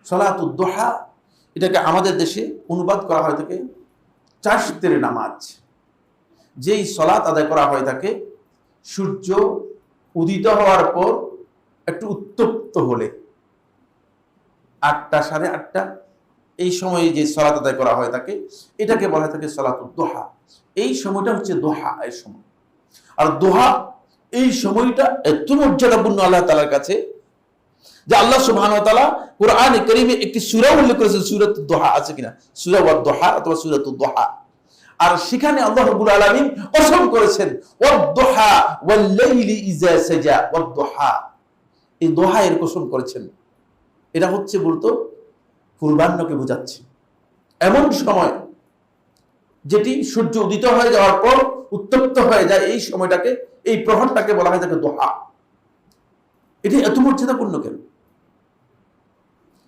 সালাতুদ দুহা এটাকে আমাদের দেশে অনুবাদ করা হয় থাকে চাশতের নামাজ। যেই সালাত আদায় করা হয় থাকে সূর্য উদিত হওয়ার পর একটু উত্তপ্ত হলে 8টা, 8:30 এই সময়ে যে সালাত আদায় করা হয় থাকে এটাকে বলা হয় থাকে সালাতুদ দুহা। এই সময়টা হচ্ছে দোহা এর সময়। আর দোহা এই সময়টা এত মর্যাদাপূর্ণ আল্লাহ তাআলার কাছে যে আল্লাহ সুবহানাহু ওয়া তাআলা কোরআনে কারীমে একটি সূরা উল্লেখ করেছেন, সূরাতুদ দুহা আছে কিনা, সূরা ওয়াদ-দুহা অথবা সূরাতুদ দুহা। আর সেখানে আল্লাহ রাব্বুল আলামিন কসম করেছেন ওয়াদ-দুহা ওয়াল-লাইলি ইযা সাজা, ওয়াদ-দুহা, এই দোহা এর কসম করেছেন। এটা হচ্ছে বলতো পূর্বাহ্নকে বোঝাচ্ছে, এমন সময় যেটি সূর্য উদিত হয়ে যাওয়ার পর উত্তপ্ত হয়ে যায়, এই সময়টাকে, এই প্রহরটাকে বলা হয় থাকে দোহা। এটি এত মর্যাদাপূর্ণ কেন,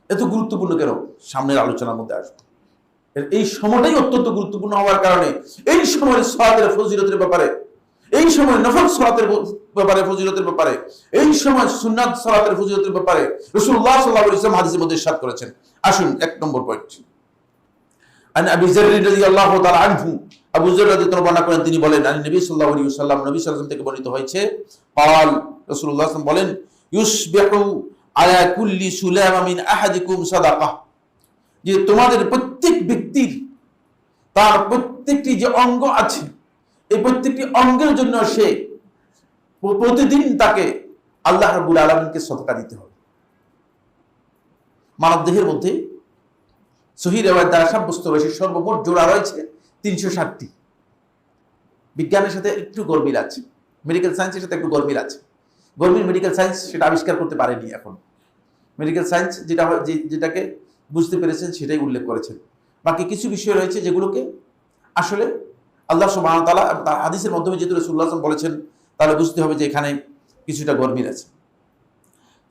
এত গুরুত্বপূর্ণ কেন, সামনের আলোচনার মধ্যে আসবে। এই সময়টাই অত্যন্ত গুরুত্বপূর্ণ হওয়ার কারণে এই সময়ের সালাতের ফজিলতের ব্যাপারে, এই সময় নফল সালাতের ব্যাপারে, ফজিলতের ব্যাপারে, এই সময় সুন্নাত সালাতের ফজিলতের ব্যাপারে রাসূলুল্লাহ সাল্লাল্লাহু আলাইহি ওয়াসাল্লাম হাদিসের মধ্যে ইরশাদ করেছেন। আসুন 1 নম্বর পয়েন্ট। আন আবি যার রাদিয়াল্লাহু তাআলা আনহু, আবু যার রাদিয়াল্লাহু বর্ণনা করেন, তিনি বলেন আন নবী সাল্লাল্লাহু আলাইহি ওয়াসাল্লাম, নবী সাল্লাল্লাহু আলাইহি ওয়াসাল্লাম থেকে বর্ণিত হয়েছে, قال রাসূলুল্লাহ সাল্লাল্লাহু আলাইহি ওয়াসাল্লাম বলেন, ইউসবিহু আলা কুল্লি সুলামা মিন আহাদিকুম সাদাকাহ, যে তোমাদের প্রত্যেক ব্যক্তির তার প্রত্যেকটি যে অঙ্গ আছে এই প্রত্যেকটি অঙ্গের জন্য সে প্রতিদিন তাকে আল্লাহ রাব্বুল আলামিনকে সদকা দিতে হবে। মানব দেহের মধ্যে সহিহ রিওয়ায়াত দ্বারা সাব্যস্ত হয়েছে সর্বমোট জোড়া রয়েছে 360টি। বিজ্ঞানের সাথে একটু গরমিল আছে, মেডিকেল সায়েন্সের সাথে একটু গরমিল আছে। গরমিল মেডিকেল সায়েন্স সেটা আবিষ্কার করতে পারেনি এখন। মেডিকেল সায়েন্স যেটাকে বুঝতে পেরেছেন সেটাই উল্লেখ করেছেন। বাকি কিছু বিষয় রয়েছে যেগুলোকে আসলে আল্লাহ সুবহানাহু ওয়া তাআলা তার হাদিসের মাধ্যমে যেহেতু রাসূলুল্লাহ সাল্লাল্লাহু আলাইহি ওয়াসাল্লাম বলেছেন, তাহলে বুঝতে হবে যে এখানে কিছুটা গরমিল আছে।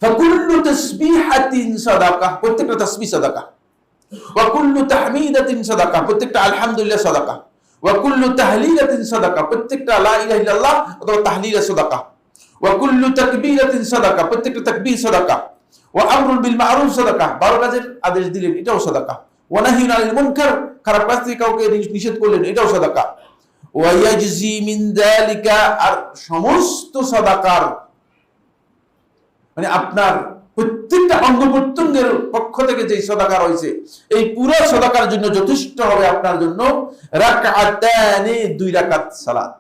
ফাকুল্লু তাসবিহাতিন সাদাকা, প্রত্যেকটা তাসবিহ সাদাকা। ওয়া কুল্লু তাহমিদাতিন সাদাকা, প্রত্যেকটা আলহামদুলিল্লাহ সাদাকা। ওয়া কুল্লু তাহলিলাতিন সাদাকা, প্রত্যেকটা লা ইলাহা ইল্লাল্লাহ অথবা তাহলিল সাদাকা। ওয়া কুল্লু তাকবীরাতিন সাদাকা, প্রত্যেকটা তাকবীর সাদাকা। ওয়া আমরুল বিল মা'রুফ সাদাকা, ভালো কাজের আদেশ দিলেন এটাও সাদাকা। ওয়া নাহিয়ুন আনিল মুনকার, খারাপ কাজ থেকে কাউকে নিষেধ করলেন এটাও সাদাকা। ওয়া ইয়াজজি মিন যালিকা, আর সমস্ত সাদাকার মানে আপনার প্রত্যেকটা অঙ্গ প্রত্যঙ্গের পক্ষ থেকে যে সাদাকা রয়েছে এই পুরো সাদাকার জন্য যথেষ্ট হবে আপনার জন্য রাকআতানি, 2 রাকাত সালাত।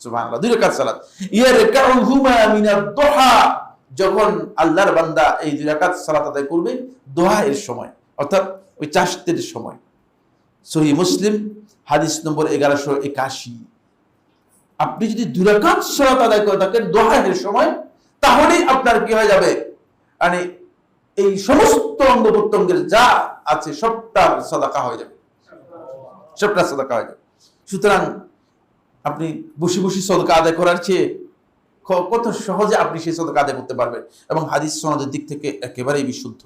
সুবহানাল্লাহ, 2 রাকাত সালাত। ইয়ারকাউহুমা মিনাদ দুহা, যখন আল্লাহর বান্দা এই 2 রাকাত সালাত আদায় করবে দোহা এর সময়, অর্থাৎ ওই চাশতের সময়। সহিহ মুসলিম হাদিস নম্বর 1181। আপনি যদি 2 রাকাত সালাত আদায় করে থাকেন দোহা এর সময়, তাহলেই আপনার কি হয়ে যাবে, মানে এই সমস্ত অঙ্গ প্রত্যঙ্গের যা আছে সবটার সাদাকা হয়ে যাবে, সবটা সাদাকা হয়ে যাবে। সুতরাং আপনি বসে বসে সাদাকা আদায় করার চেয়ে কত সহজে আপনি সেই সাদাকা আদায় করতে পারবেন, এবং হাদিস সনদের দিক থেকে একেবারেই বিশুদ্ধ।